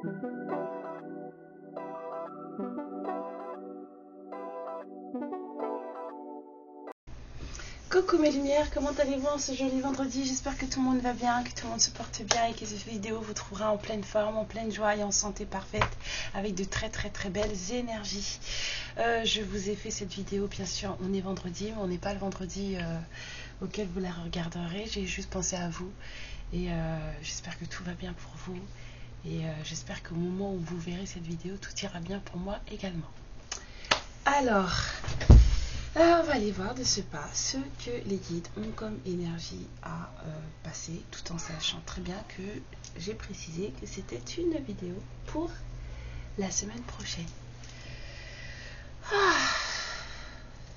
Coucou mes lumières, comment allez-vous en ce joli vendredi? J'espère que tout le monde va bien, que tout le monde se porte bien et que cette vidéo vous trouvera en pleine forme, en pleine joie et en santé parfaite avec de très belles énergies. Je vous ai fait cette vidéo, bien sûr, on est vendredi, mais on n'est pas le vendredi auquel vous la regarderez. J'ai juste pensé à vous et j'espère que tout va bien pour vous et j'espère qu'au moment où vous verrez cette vidéo, tout ira bien pour moi également. Alors, on va aller voir de ce pas ce que les guides ont comme énergie à passer, tout en sachant très bien que j'ai précisé que c'était une vidéo pour la semaine prochaine.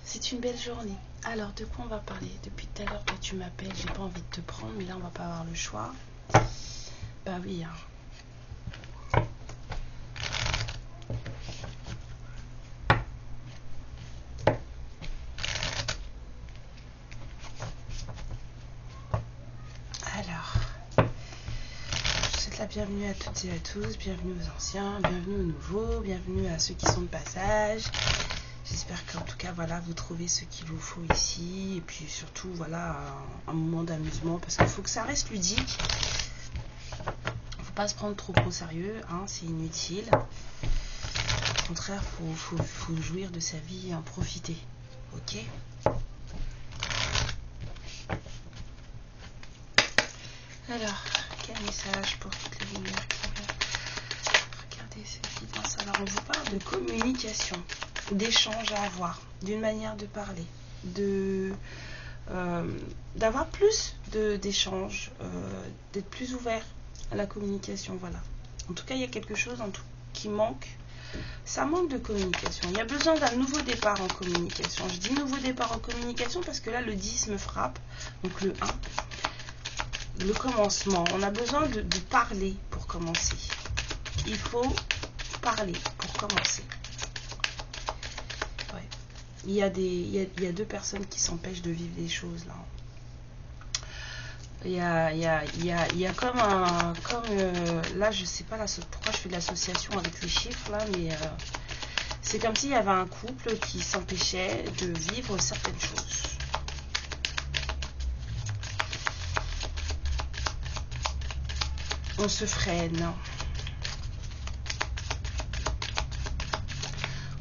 C'est une belle journée. Alors, de quoi on va parler? Depuis tout à l'heure, toi tu m'appelles, j'ai pas envie de te prendre, mais là on va pas avoir le choix. Bah oui, hein. Bienvenue à toutes et à tous, bienvenue aux anciens, bienvenue aux nouveaux, bienvenue à ceux qui sont de passage. J'espère qu'en tout cas, voilà, vous trouvez ce qu'il vous faut ici. Et puis surtout, voilà, un moment d'amusement, parce qu'il faut que ça reste ludique. Il ne faut pas se prendre trop au sérieux, hein, c'est inutile. Au contraire, faut jouir de sa vie et en profiter. Ok ? Alors, quel message pour toutes les lumières qui veulent regarder cette guidance? Alors, on vous parle de communication, d'échange à avoir, d'une manière de parler, d'avoir plus d'échanges, d'être plus ouvert à la communication. Voilà. En tout cas, il y a quelque chose qui manque. Ça manque de communication. Il y a besoin d'un nouveau départ en communication. Je dis nouveau départ en communication parce que là, le 10 me frappe, donc le 1. Le commencement, on a besoin de parler pour commencer. Il faut parler pour commencer. Ouais. Il y a deux personnes qui s'empêchent de vivre des choses là. Il y a comme là je sais pas pourquoi je fais de l'association avec les chiffres là, mais c'est comme s'il y avait un couple qui s'empêchait de vivre certaines choses. On se freine,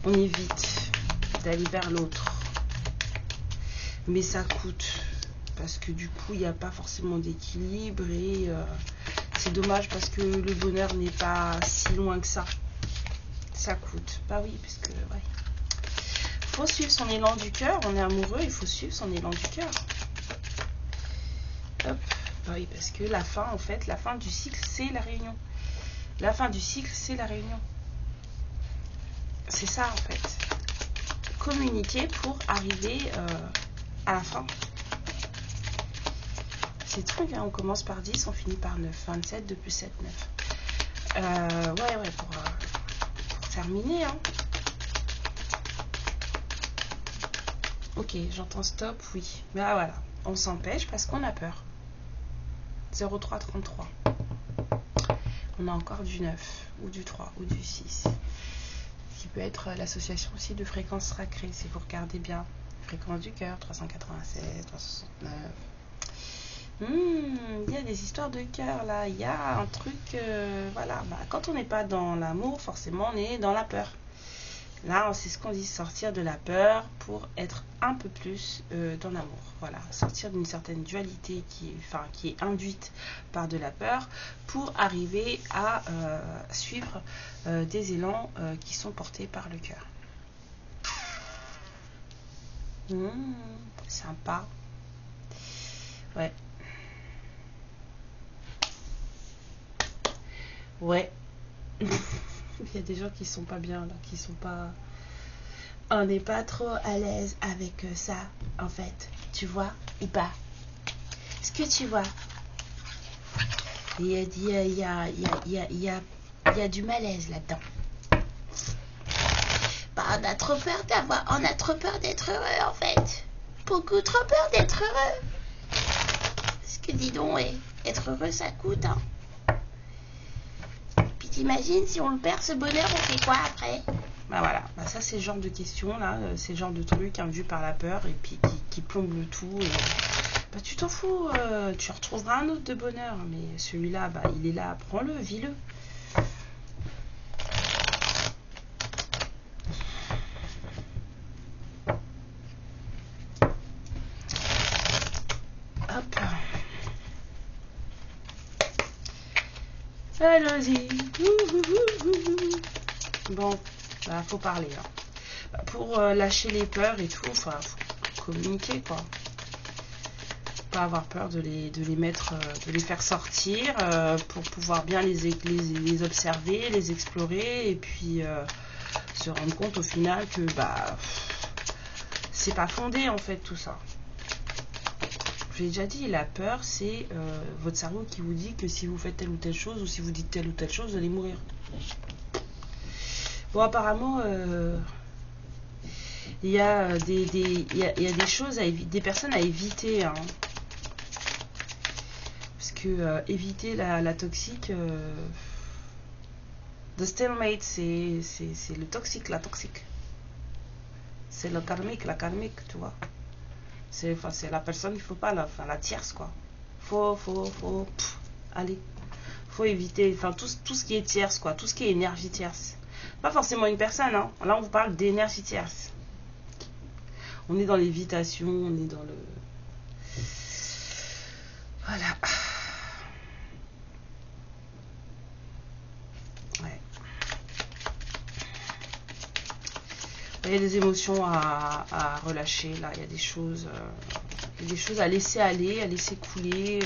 on évite d'aller vers l'autre, mais ça coûte parce que du coup il n'y a pas forcément d'équilibre et c'est dommage parce que le bonheur n'est pas si loin que ça. Ça coûte, bah oui, parce que ouais, faut suivre son élan du cœur. On est amoureux, il faut suivre son élan du cœur. Hop. Oui, parce que la fin, en fait, la fin du cycle, c'est la réunion. La fin du cycle, c'est la réunion. C'est ça, en fait. Communiquer pour arriver à la fin. C'est truc, hein, on commence par 10, on finit par 9. 27, 2 plus 7, 9. Ouais, pour terminer, hein. Ok, j'entends stop, oui. Mais ah, voilà, on s'empêche parce qu'on a peur. 0333. On a encore du 9 ou du 3 ou du 6 qui peut être l'association aussi de fréquences sacrées si vous regardez bien. Fréquence du cœur 396, 369. Il y a des histoires de cœur là, il y a un truc voilà, quand on n'est pas dans l'amour, forcément on est dans la peur. Là, c'est ce qu'on dit, sortir de la peur pour être un peu plus dans l'amour. Voilà, sortir d'une certaine dualité qui est induite par de la peur pour arriver à suivre des élans qui sont portés par le cœur. Sympa. Ouais. Ouais. Il y a des gens qui sont pas bien là, qui sont pas... On n'est pas trop à l'aise avec ça, en fait. Tu vois ou pas? Est-ce que tu vois? Il y a du malaise là-dedans. On a trop peur d'être heureux, en fait. Beaucoup trop peur d'être heureux. Parce que dis donc, être heureux, ça coûte, hein. Puis t'imagines si on le perd ce bonheur, on fait quoi après? Bah voilà, bah ça c'est le genre de questions là, c'est le genre de truc induit par la peur et puis qui plombe le tout. Et, bah tu t'en fous, tu retrouveras un autre de bonheur, mais celui-là, bah il est là, prends-le, vis-le. Hop. Allons-y. Bon, bah faut parler. Hein. Bah, pour lâcher les peurs et tout, faut communiquer quoi. Pas avoir peur de les mettre, de les faire sortir pour pouvoir bien les observer, les explorer et puis se rendre compte au final que bah c'est pas fondé en fait tout ça. Je l'ai déjà dit, la peur c'est votre cerveau qui vous dit que si vous faites telle ou telle chose ou si vous dites telle ou telle chose vous allez mourir. Bon apparemment il y a des choses des personnes à éviter hein. Éviter la toxique, the stalemate, c'est le toxique, la toxique. C'est le karmique, la karmique, tu vois. C'est la personne, il faut pas, la tierce, quoi. Allez. Faut éviter, tout ce qui est tierce, quoi. Tout ce qui est énergie tierce. Pas forcément une personne, hein. Là, on vous parle d'énergie tierce. On est dans l'évitation, on est dans le... Voilà. Il y a des émotions à relâcher, là, il y a des choses à laisser aller, à laisser couler,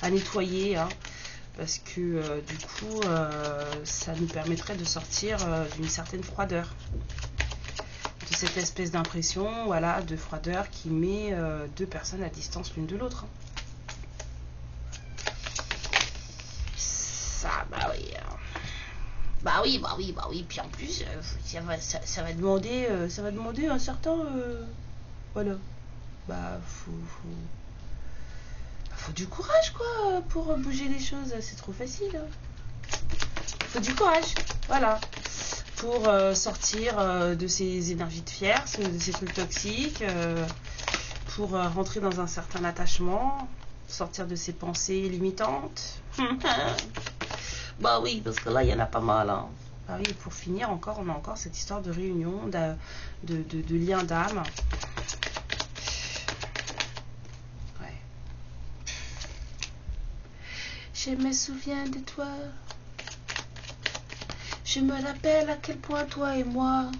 à nettoyer, hein, parce que du coup, ça nous permettrait de sortir d'une certaine froideur, de cette espèce d'impression, voilà, de froideur qui met deux personnes à distance l'une de l'autre. Hein. Ça, bah oui. Bah oui, puis en plus, ça va demander un certain... voilà. Bah, faut du courage, quoi, pour bouger les choses. C'est trop facile. Faut du courage, voilà. Pour sortir de ces énergies de fierce, de ces trucs toxiques, pour rentrer dans un certain attachement, sortir de ces pensées limitantes. Bah oui, parce que là, il y en a pas mal. Hein. Ah oui, pour finir, encore, on a encore cette histoire de réunion, de lien d'âme. Ouais. Je me souviens de toi. Je me rappelle à quel point toi et moi,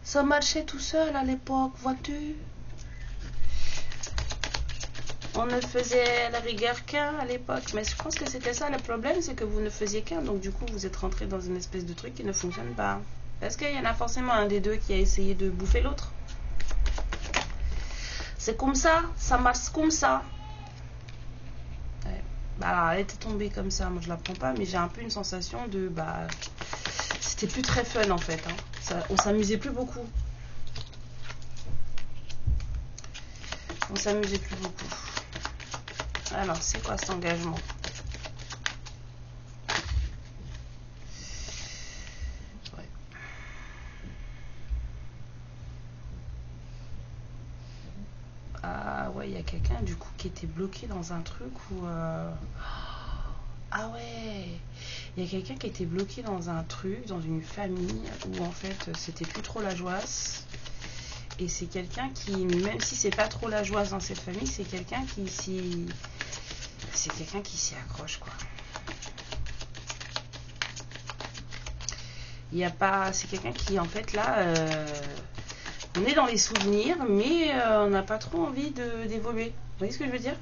ça marchait tout seul à l'époque, vois-tu? On ne faisait à la rigueur qu'un à l'époque, mais je pense que c'était ça le problème, c'est que vous ne faisiez qu'un, donc du coup vous êtes rentré dans une espèce de truc qui ne fonctionne pas. Est-ce qu'il y en a forcément un des deux qui a essayé de bouffer l'autre? C'est comme ça marche comme ça. Ouais. Bah alors elle était tombée comme ça, moi je la prends pas, mais j'ai un peu une sensation de bah c'était plus très fun en fait. Hein. On s'amusait plus beaucoup. On s'amusait plus beaucoup. Alors, c'est quoi cet engagement? Ouais. Ah ouais, il y a quelqu'un du coup qui était bloqué dans un truc où... Ah ouais, il y a quelqu'un qui était bloqué dans un truc, dans une famille où en fait c'était plus trop la joisse. Et c'est quelqu'un qui, même si c'est pas trop la joie dans cette famille, c'est quelqu'un qui s'y accroche quoi. Il y a pas, c'est quelqu'un qui en fait là, on est dans les souvenirs, mais on n'a pas trop envie d'évoluer. Vous voyez ce que je veux dire?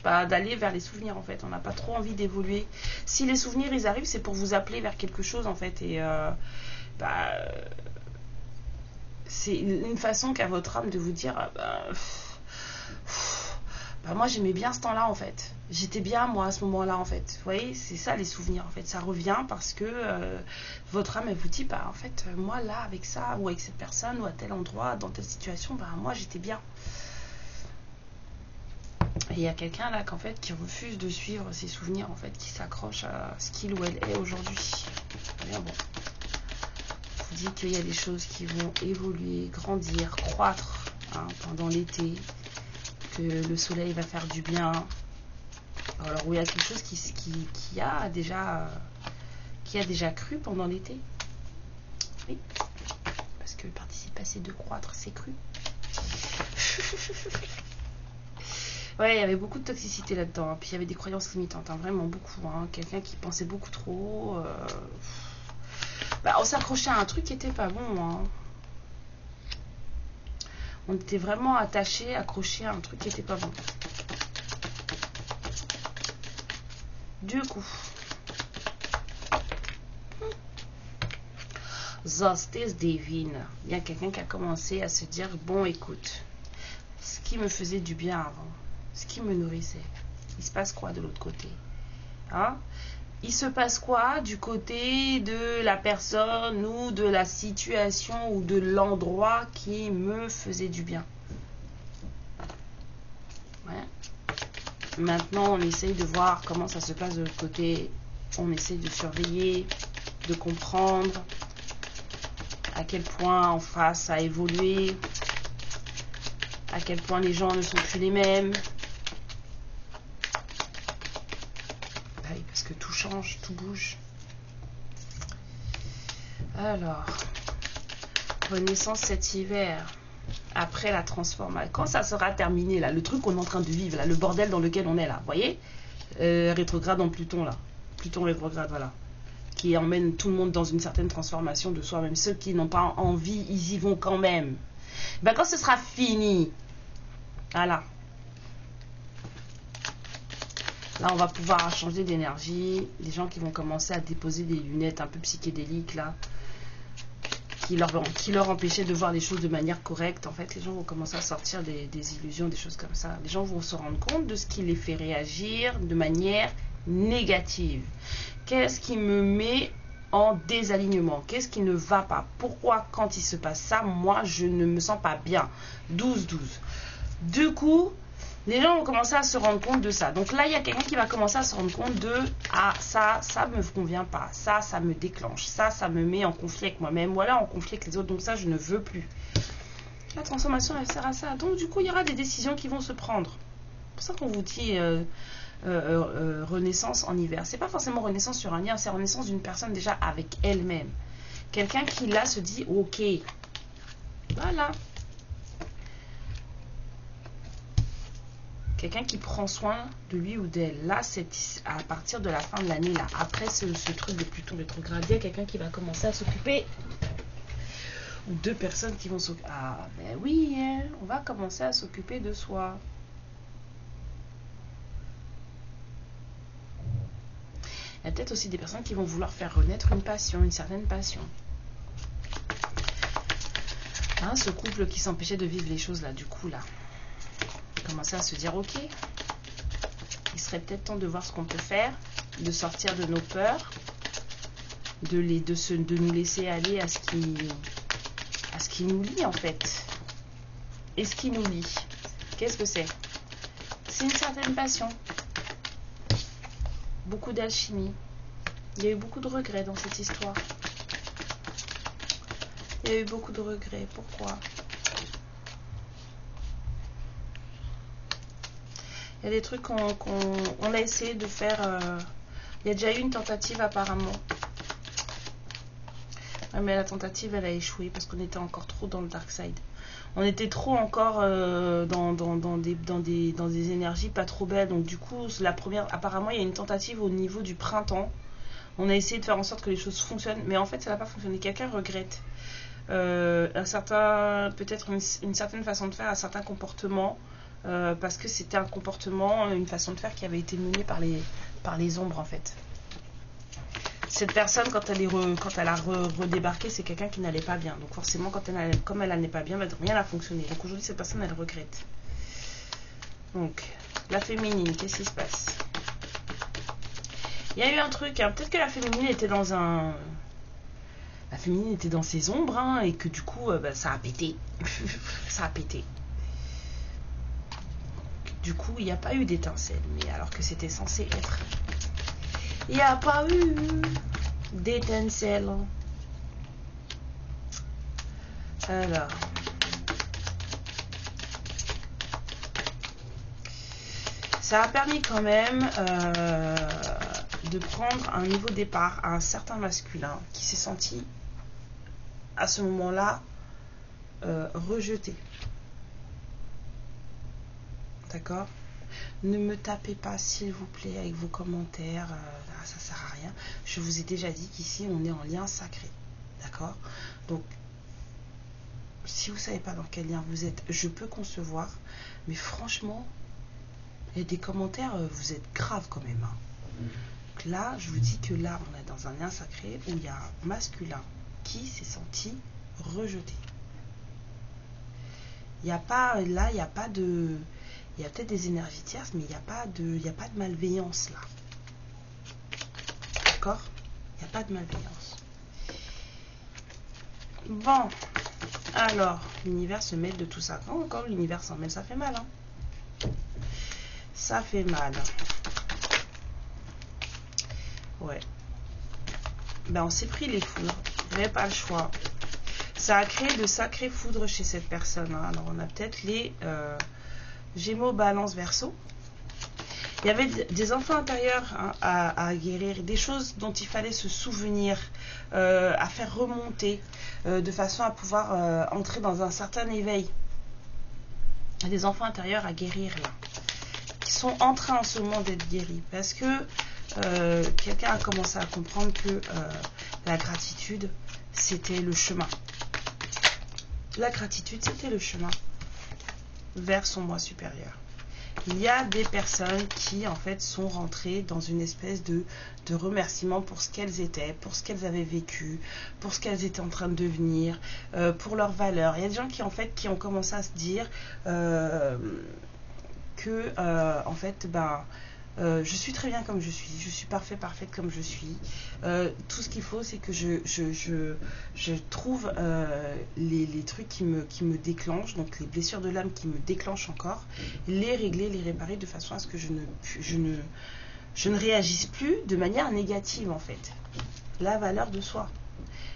Pas d'aller vers les souvenirs en fait. On n'a pas trop envie d'évoluer. Si les souvenirs ils arrivent, c'est pour vous appeler vers quelque chose en fait et c'est une façon qu'a votre âme de vous dire moi j'aimais bien ce temps-là en fait, j'étais bien moi à ce moment-là en fait, vous voyez, c'est ça les souvenirs en fait, ça revient parce que votre âme elle vous dit en fait moi là avec ça ou avec cette personne ou à tel endroit dans telle situation moi j'étais bien. Et il y a quelqu'un là qu'en fait qui refuse de suivre ses souvenirs, en fait, qui s'accroche à ce qu'il ou elle est aujourd'hui. Bien bon. Je vous dis qu'il y a des choses qui vont évoluer, grandir, croître hein, pendant l'été, que le soleil va faire du bien. Alors oui, il y a quelque chose qui a déjà cru pendant l'été. Oui, parce que le participe passé de croître, c'est cru. Ouais, il y avait beaucoup de toxicité là-dedans. Hein. Puis il y avait des croyances limitantes, hein, vraiment beaucoup. Hein. Quelqu'un qui pensait beaucoup trop. On s'accrochait à un truc qui était pas bon. Hein. On était vraiment attaché, accroché à un truc qui était pas bon. Du coup. Justice divine. Il y a quelqu'un qui a commencé à se dire, bon écoute, ce qui me faisait du bien avant, ce qui me nourrissait, il se passe quoi de l'autre côté hein? Il se passe quoi du côté de la personne ou de la situation ou de l'endroit qui me faisait du bien? Ouais. Maintenant, on essaye de voir comment ça se passe de l'autre côté. On essaye de surveiller, de comprendre à quel point en face ça a évolué, à quel point les gens ne sont plus les mêmes. Oui, parce que tout change, tout bouge. Alors, renaissance cet hiver, après la transformation. Quand ça sera terminé, là, le truc qu'on est en train de vivre, là, le bordel dans lequel on est là, vous voyez rétrograde en Pluton, là. Pluton rétrograde, voilà. Qui emmène tout le monde dans une certaine transformation de soi, même ceux qui n'ont pas envie, ils y vont quand même. Ben, quand ce sera fini, voilà. Là, on va pouvoir changer d'énergie. Les gens qui vont commencer à déposer des lunettes un peu psychédéliques, là, qui leur empêchaient de voir les choses de manière correcte. En fait, les gens vont commencer à sortir des illusions, des choses comme ça. Les gens vont se rendre compte de ce qui les fait réagir de manière négative. Qu'est-ce qui me met en désalignement? Qu'est-ce qui ne va pas? Pourquoi, quand il se passe ça, moi, je ne me sens pas bien? 12-12. Du coup, les gens vont commencer à se rendre compte de ça. Donc là, il y a quelqu'un qui va commencer à se rendre compte de « Ah, ça me convient pas. Ça me déclenche. Ça me met en conflit avec moi-même. Voilà, en conflit avec les autres. Donc ça, je ne veux plus. » La transformation, elle sert à ça. Donc du coup, il y aura des décisions qui vont se prendre. C'est pour ça qu'on vous dit renaissance en hiver. C'est pas forcément renaissance sur un lien, c'est renaissance d'une personne déjà avec elle-même. Quelqu'un qui là se dit « Ok, voilà. » Quelqu'un qui prend soin de lui ou d'elle. Là, c'est à partir de la fin de l'année, là, après ce truc de Pluton rétrograde, il y a quelqu'un qui va commencer à s'occuper. Ou deux personnes qui vont s'occuper. Ah, ben oui, hein, on va commencer à s'occuper de soi. Il y a peut-être aussi des personnes qui vont vouloir faire renaître une passion, une certaine passion. Hein, ce couple qui s'empêchait de vivre les choses là, du coup, là. Commencer à se dire ok, il serait peut-être temps de voir ce qu'on peut faire, de sortir de nos peurs, de nous laisser aller à ce qui nous lie en fait. Et ce qui nous lie, qu'est-ce que c'est? C'est une certaine passion, beaucoup d'alchimie. Il y a eu beaucoup de regrets dans cette histoire. Il y a eu beaucoup de regrets. Pourquoi? Il y a des trucs qu'on a essayé de faire. Il y a déjà eu une tentative apparemment. Ouais, mais la tentative, elle a échoué parce qu'on était encore trop dans le dark side. On était trop encore dans des énergies pas trop belles. Donc du coup, la première, apparemment, il y a une tentative au niveau du printemps. On a essayé de faire en sorte que les choses fonctionnent. Mais en fait, ça n'a pas fonctionné. Quelqu'un regrette. Peut-être une certaine façon de faire, un certain comportement. Parce que c'était un comportement, une façon de faire qui avait été menée par les ombres en fait. Cette personne, quand elle a redébarqué, c'est quelqu'un qui n'allait pas bien. Donc forcément, comme elle n'allait pas bien, rien n'a fonctionné. Donc aujourd'hui, cette personne, elle regrette. Donc, la féminine, qu'est-ce qui se passe? Il y a eu un truc, hein, peut-être que la féminine était dans un... La féminine était dans ses ombres, hein, et que du coup, ça a pété. Ça a pété. Du coup, il n'y a pas eu d'étincelle, mais alors que c'était censé être. Il n'y a pas eu d'étincelle. Alors. Ça a permis quand même de prendre un niveau départ à un certain masculin qui s'est senti à ce moment-là rejeté. D'accord? Ne me tapez pas s'il vous plaît avec vos commentaires, ça sert à rien. Je vous ai déjà dit qu'ici on est en lien sacré. D'accord? Donc si vous ne savez pas dans quel lien vous êtes, je peux concevoir, mais franchement, il y a des commentaires, vous êtes grave quand même. Hein. Donc là, je vous dis que là, on est dans un lien sacré où il y a un masculin qui s'est senti rejeté. Il n'y a pas, là, il n'y a pas de... Il y a peut-être des énergies tierces, mais il n'y a pas de malveillance là. D'accord? Il n'y a pas de malveillance. Bon, alors, l'univers se mêle de tout ça. Quand encore l'univers s'en mêle, ça fait mal. Hein? Ça fait mal. Ouais. Ben, on s'est pris les foudres. Il n'y avait pas le choix. Ça a créé de sacrées foudres chez cette personne. Hein. Alors, on a peut-être les Gémeaux, Balance, Verseau. Il y avait des enfants intérieurs hein, à guérir, des choses dont il fallait se souvenir, à faire remonter, de façon à pouvoir entrer dans un certain éveil. Il y a des enfants intérieurs à guérir là, qui sont en train en ce moment d'être guéris, parce que quelqu'un a commencé à comprendre que la gratitude, c'était le chemin. La gratitude, c'était le chemin vers son moi supérieur. Il y a des personnes qui en fait sont rentrées dans une espèce de remerciement pour ce qu'elles étaient, pour ce qu'elles avaient vécu, pour ce qu'elles étaient en train de devenir, pour leurs valeurs. Il y a des gens qui en fait qui ont commencé à se dire que en fait je suis très bien comme je suis parfaite comme je suis. Tout ce qu'il faut, c'est que je trouve les trucs qui me déclenchent, donc les blessures de l'âme qui me déclenchent encore, les régler, les réparer de façon à ce que je ne réagisse plus de manière négative en fait. La valeur de soi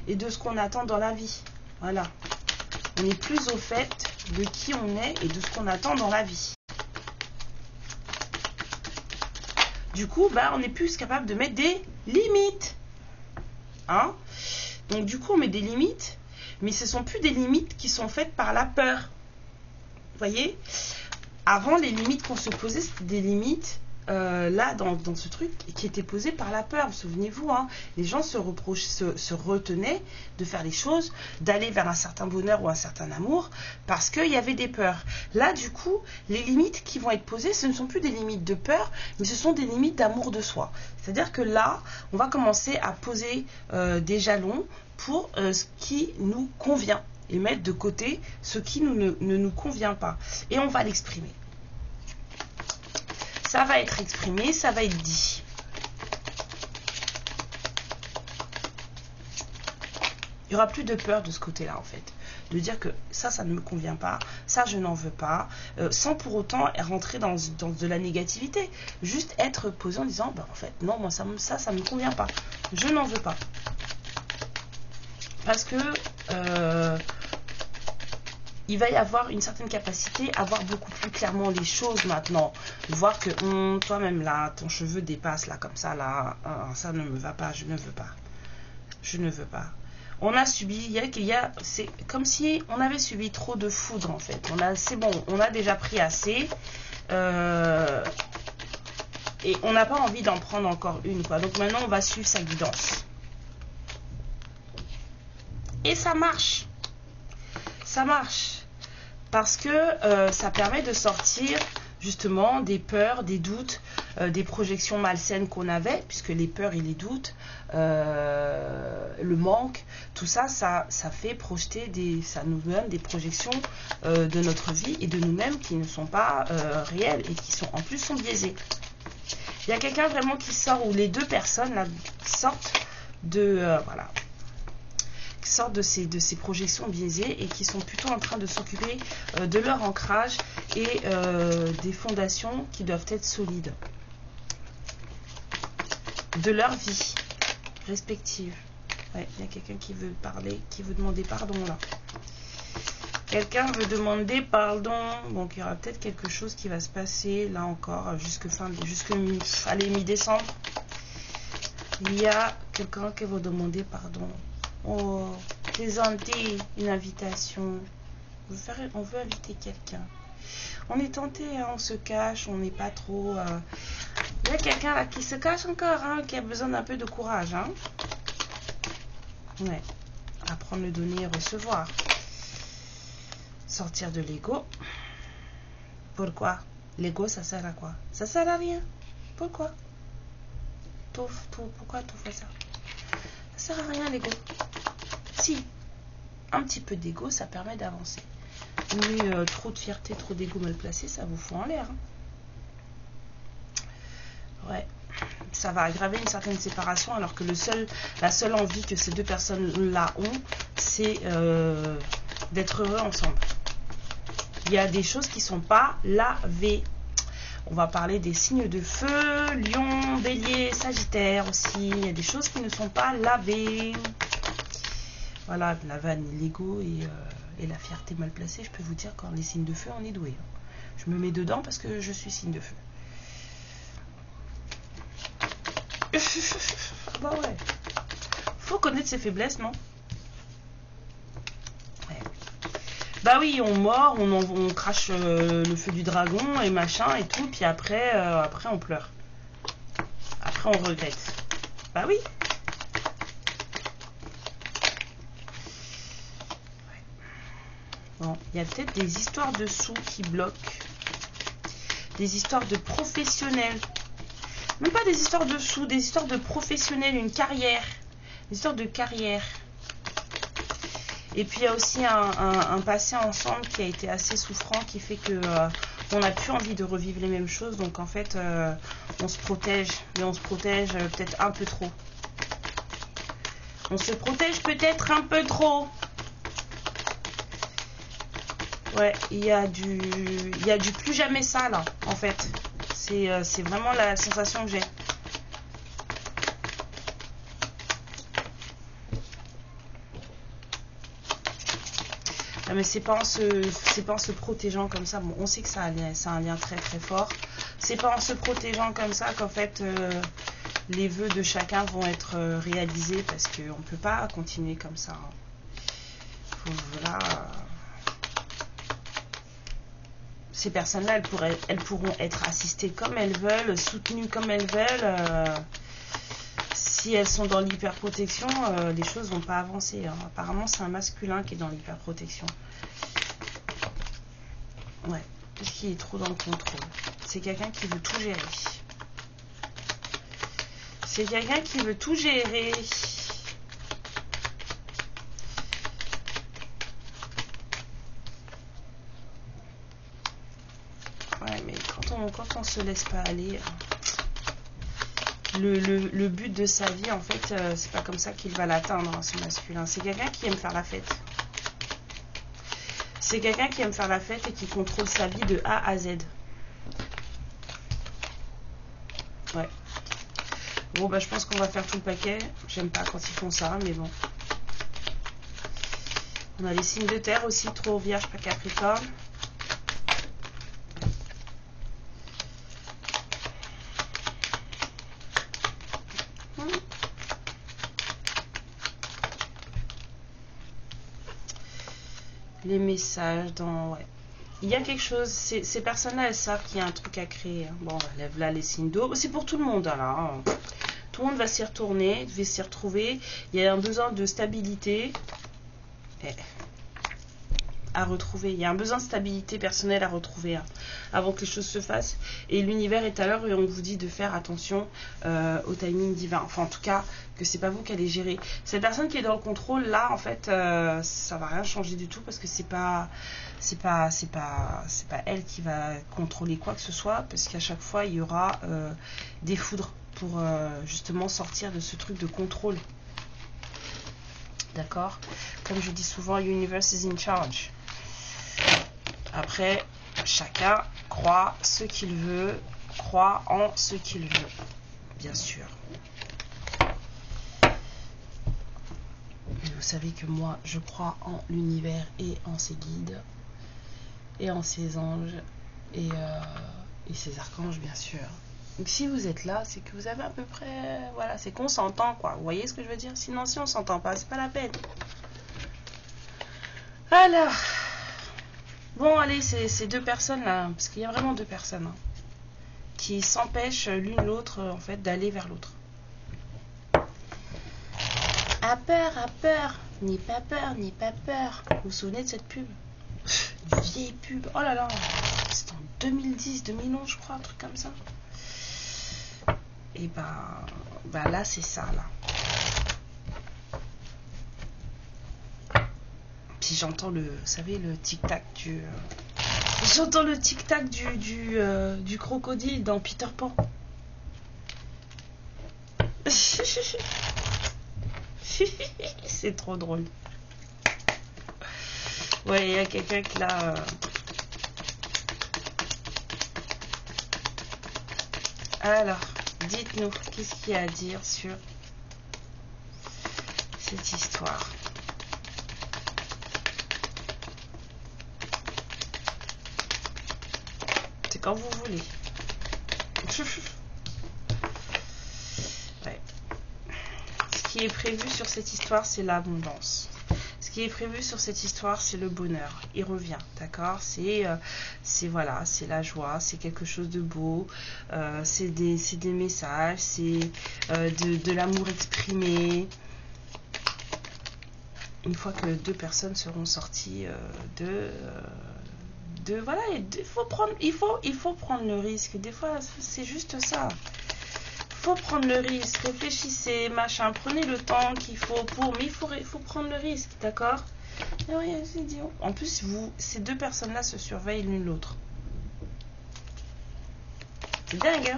et de ce qu'on attend dans la vie. Voilà. On est plus au fait de qui on est et de ce qu'on attend dans la vie. Du coup, on est plus capable de mettre des limites. Hein? Donc du coup, on met des limites, mais ce ne sont plus des limites qui sont faites par la peur. Vous voyez? Avant, les limites qu'on se posait, c'était des limites, là, dans ce truc, qui étaient posées par la peur. Souvenez-vous, hein, les gens se retenaient de faire les choses, d'aller vers un certain bonheur ou un certain amour, parce qu'il y avait des peurs. Là, du coup, les limites qui vont être posées, ce ne sont plus des limites de peur, mais ce sont des limites d'amour de soi. C'est-à-dire que là, on va commencer à poser des jalons pour ce qui nous convient et mettre de côté ce qui ne nous convient pas. Et on va l'exprimer. Ça va être exprimé, ça va être dit. Il n'y aura plus de peur de ce côté-là, en fait. De dire que ça ne me convient pas, ça, je n'en veux pas, sans pour autant rentrer dans de la négativité. Juste être posé en disant, en fait, non, moi, ça ne me convient pas. Je n'en veux pas. Parce que il va y avoir une certaine capacité à voir beaucoup plus clairement les choses maintenant. Voir que toi-même là, ton cheveu dépasse là comme ça là, ça ne me va pas, je ne veux pas. Je ne veux pas. On a subi, c'est comme si on avait subi trop de foudre en fait. C'est bon, on a déjà pris assez. Et on n'a pas envie d'en prendre encore une quoi. Donc maintenant on va suivre sa guidance. Et ça marche. Ça marche. Parce que ça permet de sortir justement des peurs, des doutes, des projections malsaines qu'on avait, puisque les peurs et les doutes, le manque, tout ça, ça fait projeter ça nous donne des projections de notre vie et de nous-mêmes qui ne sont pas réelles et qui en plus sont biaisées. Il y a quelqu'un vraiment qui sort, ou les deux personnes là sortent de voilà. sortent de ces projections biaisées et qui sont plutôt en train de s'occuper de leur ancrage et des fondations qui doivent être solides de leur vie respective. Ouais, il y a quelqu'un qui veut parler, qui veut demander pardon là. Quelqu'un veut demander pardon. Donc il y aura peut-être quelque chose qui va se passer là encore jusque mi-décembre. Il y a quelqu'un qui veut demander pardon. Oh, présenter une invitation. On veut inviter quelqu'un. On est tenté, hein, on se cache, on n'est pas trop... Il y a quelqu'un là qui se cache encore, hein, qui a besoin d'un peu de courage. Hein. Ouais. Apprendre le donner et recevoir. Sortir de l'ego. Pourquoi? L'ego, ça sert à quoi? Ça sert à rien. Pourquoi? Pourquoi tout fait ça? Ça sert à rien l'ego. Si, un petit peu d'ego, ça permet d'avancer. Mais trop de fierté, trop d'ego mal placé, ça vous fout en l'air. Hein. Ouais, ça va aggraver une certaine séparation, alors que la seule envie que ces deux personnes-là ont, c'est d'être heureux ensemble. Il y a des choses qui ne sont pas lavées. On va parler des signes de feu, Lion, Bélier, Sagittaire aussi. Il y a des choses qui ne sont pas lavées. Voilà, la vanne, l'ego et la fierté mal placée. Je peux vous dire, quand les signes de feu, on est doué. Je me mets dedans parce que je suis signe de feu. Bah ouais. Faut connaître ses faiblesses, non? Ouais. Bah oui, on mord, on crache le feu du dragon et machin et tout, puis après on pleure. Après on regrette. Bah oui. Ouais. Bon, il y a peut-être des histoires de sous qui bloquent. Des histoires de professionnels. Même pas des histoires de sous, des histoires de professionnels, une carrière. Des histoires de carrière. Et puis il y a aussi un passé ensemble qui a été assez souffrant, qui fait que on n'a plus envie de revivre les mêmes choses. Donc en fait, on se protège, mais on se protège peut-être un peu trop. On se protège peut-être un peu trop. Ouais, il y a du plus jamais ça là, en fait. C'est vraiment la sensation que j'ai. Ah, mais c'est pas en se protégeant comme ça. Bon, on sait que ça a un lien très très fort. C'est pas en se protégeant comme ça qu'en fait les vœux de chacun vont être réalisés, parce qu'on ne peut pas continuer comme ça. Hein. Voilà. Ces personnes-là, elles pourront être assistées comme elles veulent, soutenues comme elles veulent. Si elles sont dans l'hyperprotection, les choses vont pas avancer. Hein. Apparemment, c'est un masculin qui est dans l'hyperprotection. Ouais, parce qu'il est trop dans le contrôle. C'est quelqu'un qui veut tout gérer. C'est quelqu'un qui veut tout gérer. Ouais, mais quand on se laisse pas aller... Le but de sa vie, en fait, c'est pas comme ça qu'il va l'atteindre, hein, ce masculin. C'est quelqu'un qui aime faire la fête. C'est quelqu'un qui aime faire la fête et qui contrôle sa vie de A à Z. Ouais. Bon, bah, je pense qu'on va faire tout le paquet. J'aime pas quand ils font ça, mais bon. On a les signes de terre aussi, Taureau, Vierge, pas Capricorne. Les messages dans... Ouais. Il y a quelque chose, ces personnes-là, elles savent qu'il y a un truc à créer. Hein. Bon, lève là les signes d'eau. C'est pour tout le monde, là. Hein. Tout le monde va s'y retourner, va s'y retrouver. Il y a un besoin de stabilité à retrouver. Il y a un besoin de stabilité personnelle à retrouver hein, avant que les choses se fassent. Et l'univers est à l'heure et on vous dit de faire attention au timing divin. Enfin, en tout cas, que c'est pas vous qui allez gérer. Cette personne qui est dans le contrôle, là, en fait, ça va rien changer du tout parce que c'est pas elle qui va contrôler quoi que ce soit, parce qu'à chaque fois, il y aura des foudres pour justement sortir de ce truc de contrôle. D'accord? Comme je dis souvent, universe is in charge. Après, chacun croit ce qu'il veut, croit en ce qu'il veut, bien sûr. Mais vous savez que moi, je crois en l'univers et en ses guides, et en ses anges, et ses archanges, bien sûr. Donc si vous êtes là, c'est que vous avez à peu près... Voilà, c'est qu'on s'entend, quoi. Vous voyez ce que je veux dire? Sinon, si on s'entend pas, c'est pas la peine. Alors... Bon, allez, ces deux personnes-là, parce qu'il y a vraiment deux personnes, hein, qui s'empêchent l'une l'autre, en fait, d'aller vers l'autre. À peur, ni pas peur, ni pas peur. Vous vous souvenez de cette pub? Une vieille pub. Oh là là, c'était en 2010, 2011, je crois, un truc comme ça. Et bah là, c'est ça, là. Puis j'entends le, vous savez, le tic-tac du... j'entends le tic-tac du crocodile dans Peter Pan. C'est trop drôle. Ouais, il y a quelqu'un qui l'a... Alors, dites-nous, qu'est-ce qu'il y a à dire sur cette histoire? C'est quand vous voulez. Ouais. Ce qui est prévu sur cette histoire, c'est l'abondance. Ce qui est prévu sur cette histoire, c'est le bonheur. Il revient, d'accord? C'est voilà, c'est la joie, c'est quelque chose de beau, c'est des messages, c'est de l'amour exprimé. Une fois que deux personnes seront sorties voilà, il faut prendre le risque. Des fois, c'est juste ça. Faut prendre le risque, réfléchissez, machin, prenez le temps qu'il faut pour, mais il faut prendre le risque, d'accord? En plus, ces deux personnes-là se surveillent l'une l'autre. C'est dingue, hein?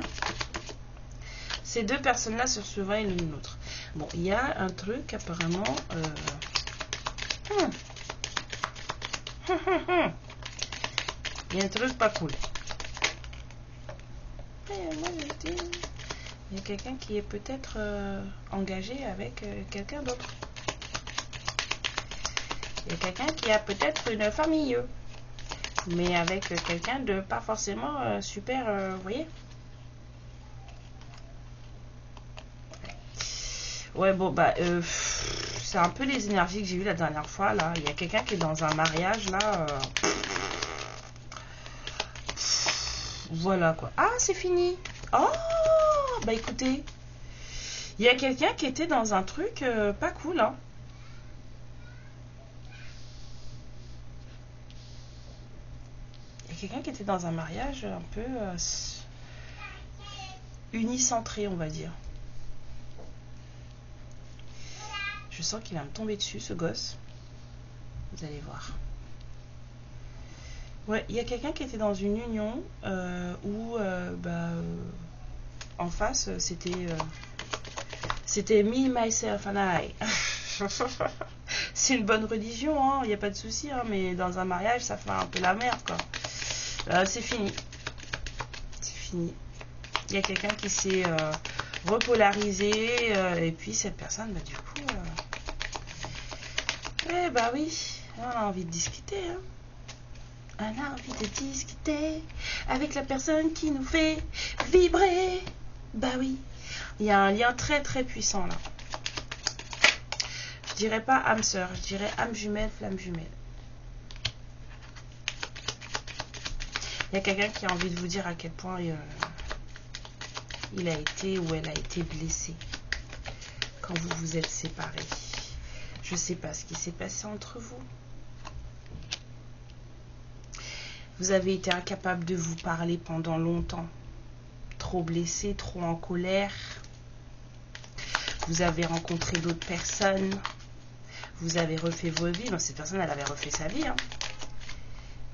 Ces deux personnes-là se surveillent l'une l'autre. Bon, il y a un truc apparemment. Il y a un truc pas cool. Moi, je dis... Il y a quelqu'un qui est peut-être engagé avec quelqu'un d'autre. Il y a quelqu'un qui a peut-être une famille, mais avec quelqu'un de pas forcément super, vous voyez. Ouais, bon, bah, c'est un peu les énergies que j'ai eues la dernière fois, là. Il y a quelqu'un qui est dans un mariage, là. Voilà, quoi. Ah, c'est fini. Oh! Bah écoutez, il y a quelqu'un qui était dans un truc pas cool, hein. Il y a quelqu'un qui était dans un mariage un peu unicentré, on va dire. Je sens qu'il va me tomber dessus, ce gosse. Vous allez voir. Ouais, il y a quelqu'un qui était dans une union où en face, c'était me, myself and I. C'est une bonne religion, hein, il n'y a pas de souci, hein, mais dans un mariage, ça fait un peu la merde, quoi. C'est fini. C'est fini. Il y a quelqu'un qui s'est repolarisé, et puis cette personne, bah, du coup... bah oui, on a envie de discuter, hein. On a envie de discuter avec la personne qui nous fait vibrer. Bah oui, il y a un lien très très puissant là. Je dirais pas âme sœur, je dirais âme jumelle, flamme jumelle. Il y a quelqu'un qui a envie de vous dire à quel point il a été ou elle a été blessée quand vous vous êtes séparés. Je sais pas ce qui s'est passé entre vous. Vous avez été incapable de vous parler pendant longtemps. Trop blessé, trop en colère. Vous avez rencontré d'autres personnes. Vous avez refait vos vies. Non, cette personne, elle avait refait sa vie, hein.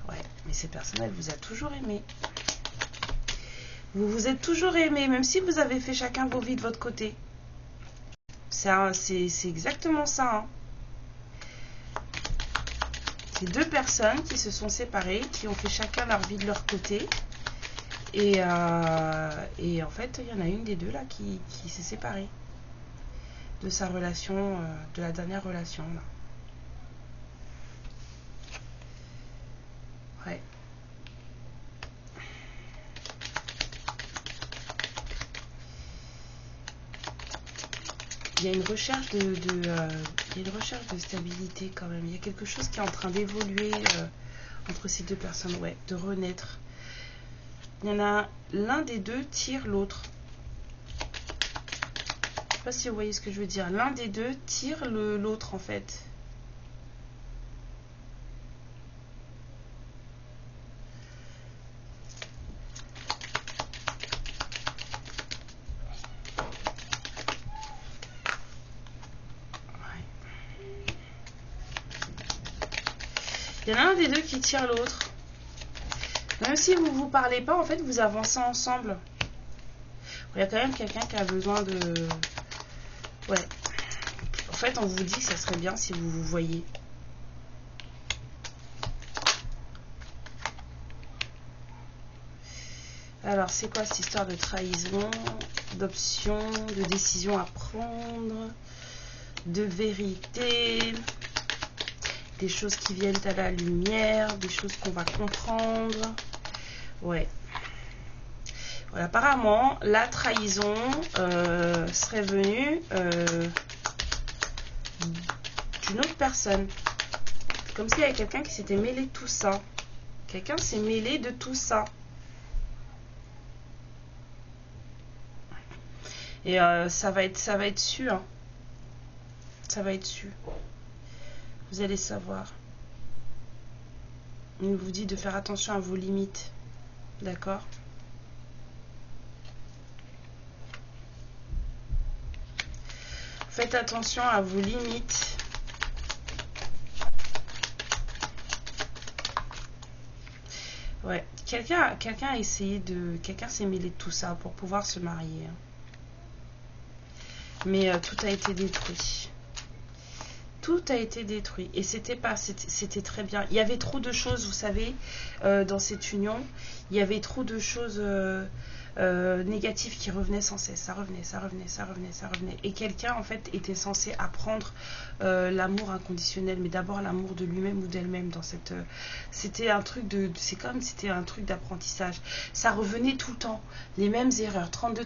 Ouais, mais cette personne, elle vous a toujours aimé. Vous vous êtes toujours aimé, même si vous avez fait chacun vos vies de votre côté. C'est exactement ça, hein. C'est deux personnes qui se sont séparées, qui ont fait chacun leur vie de leur côté. Et en fait, il y en a une des deux là qui s'est séparée de sa relation, de la dernière relation là. Ouais. Il y a une recherche il y a une recherche de stabilité quand même. Il y a quelque chose qui est en train d'évoluer entre ces deux personnes, ouais, de renaître. Il y en a l'un des deux tire l'autre. Je sais pas si vous voyez ce que je veux dire. L'un des deux tire l'autre en fait. Il y en a un des deux qui tire l'autre. Même si vous ne vous parlez pas, en fait, vous avancez ensemble. Il y a quand même quelqu'un qui a besoin de... Ouais. En fait, on vous dit que ça serait bien si vous vous voyez. Alors, c'est quoi cette histoire de trahison, d'option, de décision à prendre, de vérité, des choses qui viennent à la lumière, des choses qu'on va comprendre. Ouais. Voilà, apparemment, la trahison serait venue d'une autre personne. Comme s'il y avait quelqu'un qui s'était mêlé de tout ça. Quelqu'un s'est mêlé de tout ça. Et ça va être su. Hein. Ça va être su. Vous allez savoir. Il vous dit de faire attention à vos limites. D'accord ? Faites attention à vos limites. Ouais. Quelqu'un a essayé de... Quelqu'un s'est mêlé de tout ça pour pouvoir se marier. Mais tout a été détruit. Tout a été détruit. Et c'était très bien. Il y avait trop de choses, vous savez, dans cette union. Il y avait trop de choses négatives qui revenaient sans cesse. Ça revenait. Et quelqu'un, en fait, était censé apprendre l'amour inconditionnel, mais d'abord l'amour de lui-même ou d'elle-même dans cette... c'était un truc de... C'est comme si c'était un truc d'apprentissage. Ça revenait tout le temps. Les mêmes erreurs. 32.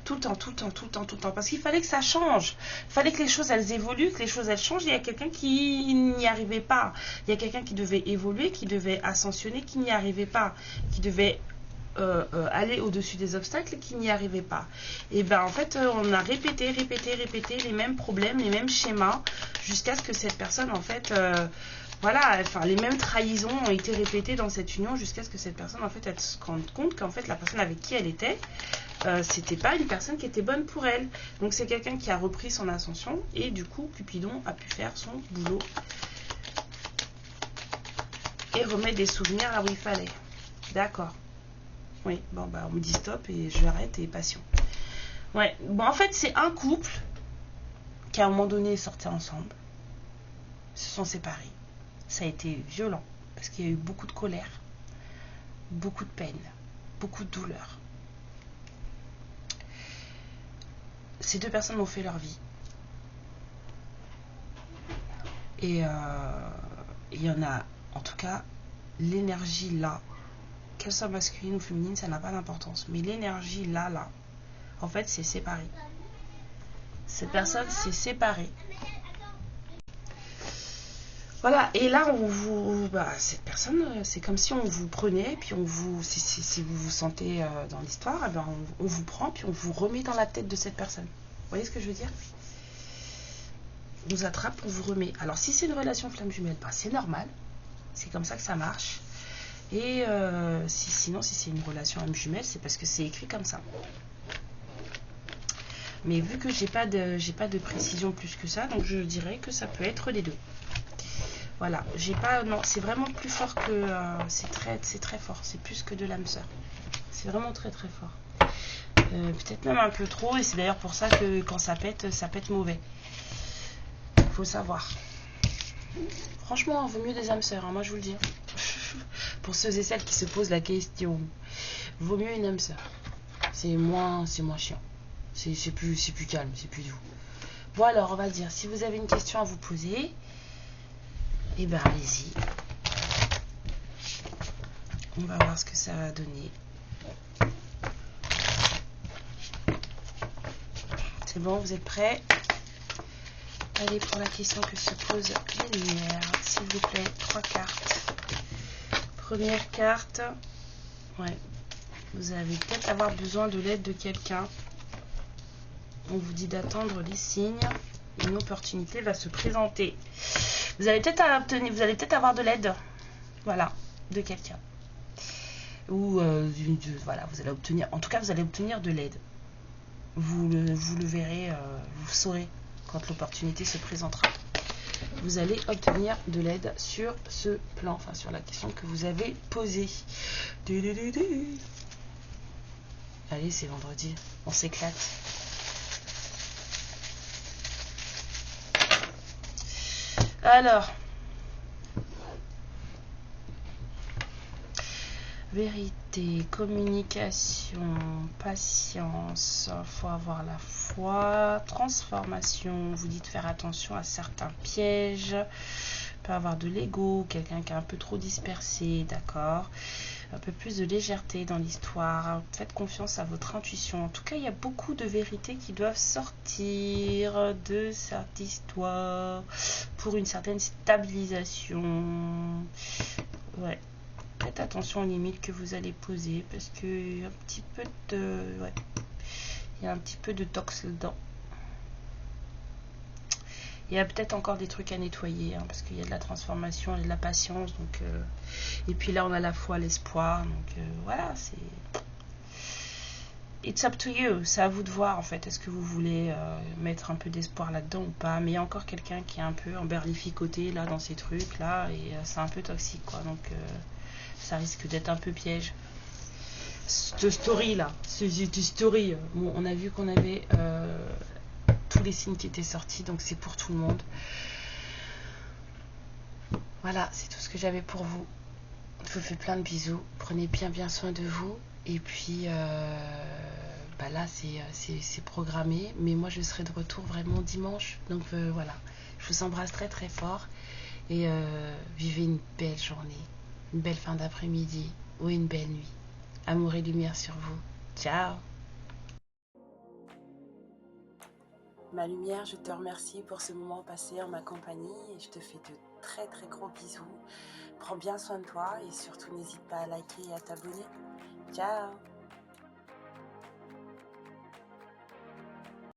Tout le temps. Parce qu'il fallait que ça change. Il fallait que les choses, elles évoluent, que les choses, elles changent. Il y a quelqu'un qui n'y arrivait pas. Il y a quelqu'un qui devait évoluer, qui devait ascensionner, qui n'y arrivait pas. Qui devait... aller au-dessus des obstacles qui n'y arrivaient pas. Et ben en fait on a répété les mêmes problèmes, les mêmes schémas jusqu'à ce que cette personne en fait voilà, enfin les mêmes trahisons ont été répétées dans cette union jusqu'à ce que cette personne en fait elle se rende compte qu'en fait la personne avec qui elle était c'était pas une personne qui était bonne pour elle. Donc c'est quelqu'un qui a repris son ascension et du coup Cupidon a pu faire son boulot et remettre des souvenirs là où il fallait. D'accord. Oui, bon bah on me dit stop et j'arrête et passion. Ouais, bon en fait c'est un couple qui à un moment donné sortait ensemble, se sont séparés. Ça a été violent parce qu'il y a eu beaucoup de colère, beaucoup de peine, beaucoup de douleur. Ces deux personnes ont fait leur vie. Et il y en a, en tout cas, l'énergie là. Qu'elle soit masculine ou féminine, ça n'a pas d'importance. Mais l'énergie là, en fait, c'est séparé. Cette personne s'est séparée. Voilà, et là, on vous... cette personne, c'est comme si on vous prenait, puis on vous... Si vous vous sentez dans l'histoire, eh ben, on vous prend, puis on vous remet dans la tête de cette personne. Vous voyez ce que je veux dire ? On vous attrape, on vous remet. Alors, si c'est une relation flamme jumelle, c'est normal. C'est comme ça que ça marche. Et sinon, si c'est une relation âme jumelle, c'est parce que c'est écrit comme ça. Mais vu que j'ai pas de précision plus que ça, donc je dirais que ça peut être les deux. Voilà, j'ai pas, non, c'est vraiment plus fort que, c'est très fort, c'est plus que de l'âme sœur. C'est vraiment très fort. Peut-être même un peu trop, et c'est d'ailleurs pour ça que quand ça pète mauvais. Faut savoir. Franchement, vaut mieux des âmes sœurs, hein, moi je vous le dis. Pour ceux et celles qui se posent la question, vaut mieux une âme sœur. C'est moins chiant. C'est plus calme, c'est plus doux. Bon alors, on va dire, si vous avez une question à vous poser, eh ben allez-y. On va voir ce que ça va donner. C'est bon, vous êtes prêts? Allez pour la question que se pose les lumières. S'il vous plaît, 3 cartes. Première carte. Ouais. Vous allez peut-être avoir besoin de l'aide de quelqu'un. On vous dit d'attendre les signes. Une opportunité va se présenter. Vous allez peut-être avoir de l'aide. Voilà, de quelqu'un. Ou voilà, vous allez obtenir. En tout cas, vous allez obtenir de l'aide. Vous le verrez, vous saurez quand l'opportunité se présentera. Vous allez obtenir de l'aide sur ce plan, enfin sur la question que vous avez posée. Allez, c'est vendredi, on s'éclate. Alors, vérité, communication, patience, faut avoir la foi, transformation, vous dites faire attention à certains pièges, peut avoir de l'ego, quelqu'un qui est un peu trop dispersé, d'accord, un peu plus de légèreté dans l'histoire, faites confiance à votre intuition. En tout cas, il y a beaucoup de vérités qui doivent sortir de cette histoire pour une certaine stabilisation. Ouais. Faites attention aux limites que vous allez poser parce qu'il y a un petit peu de... Ouais. Il y a un petit peu de tox là-dedans. Il y a peut-être encore des trucs à nettoyer hein, parce qu'il y a de la transformation et de la patience. Donc, et puis là, on a la foi, l'espoir. Donc voilà, c'est... It's up to you. C'est à vous de voir en fait. Est-ce que vous voulez mettre un peu d'espoir là-dedans ou pas? Mais il y a encore quelqu'un qui est un peu emberlificoté là dans ces trucs là et c'est un peu toxique quoi. Donc ça risque d'être un peu piège. Cette story là, cette story. Bon, on a vu qu'on avait tous les signes qui étaient sortis, donc c'est pour tout le monde. Voilà, c'est tout ce que j'avais pour vous. Je vous fais plein de bisous. Prenez bien soin de vous. Et puis là, c'est programmé. Mais moi, je serai de retour vraiment dimanche. Donc voilà, je vous embrasse très fort. Et vivez une belle journée, une belle fin d'après-midi ou une belle nuit. Amour et lumière sur vous. Ciao. Ma lumière, je te remercie pour ce moment passé en ma compagnie et je te fais de très gros bisous. Prends bien soin de toi et surtout n'hésite pas à liker et à t'abonner. Ciao.